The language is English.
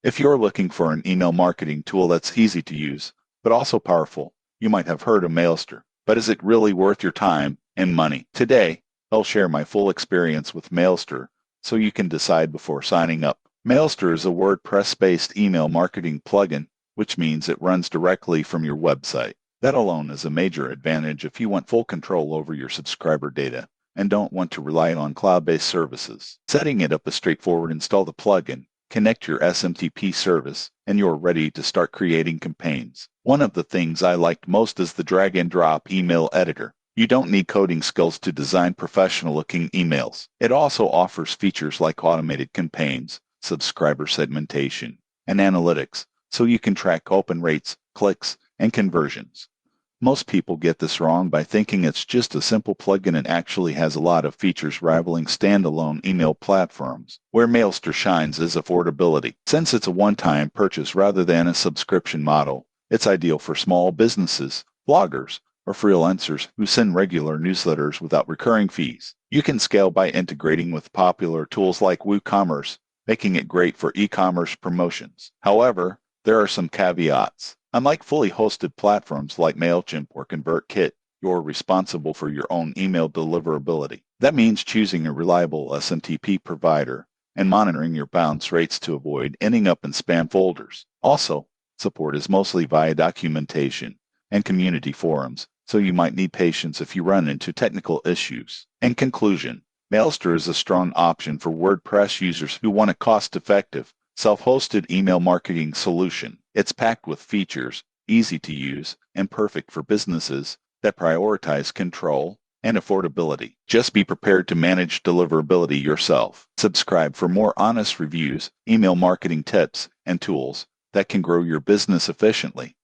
If you're looking for an email marketing tool that's easy to use, but also powerful, you might have heard of Mailster. But is it really worth your time and money? Today, I'll share my full experience with Mailster so you can decide before signing up. Mailster is a WordPress-based email marketing plugin, which means it runs directly from your website. That alone is a major advantage if you want full control over your subscriber data and don't want to rely on cloud-based services. Setting it up is straightforward. Install the plugin, connect your SMTP service, and you're ready to start creating campaigns. One of the things I liked most is the drag-and-drop email editor. You don't need coding skills to design professional-looking emails. It also offers features like automated campaigns, subscriber segmentation, and analytics, so you can track open rates, clicks, and conversions. Most people get this wrong by thinking it's just a simple plugin and actually has a lot of features rivaling standalone email platforms. Where Mailster shines is affordability. Since it's a one-time purchase rather than a subscription model, it's ideal for small businesses, bloggers, or freelancers who send regular newsletters without recurring fees. You can scale by integrating with popular tools like WooCommerce, making it great for e-commerce promotions. However, there are some caveats. Unlike fully hosted platforms like MailChimp or ConvertKit, you're responsible for your own email deliverability. That means choosing a reliable SMTP provider and monitoring your bounce rates to avoid ending up in spam folders. Also, support is mostly via documentation and community forums, so you might need patience if you run into technical issues. In conclusion, Mailster is a strong option for WordPress users who want a cost-effective, self-hosted email marketing solution. It's packed with features, easy to use, and perfect for businesses that prioritize control and affordability. Just be prepared to manage deliverability yourself. Subscribe for more honest reviews, email marketing tips, and tools that can grow your business efficiently.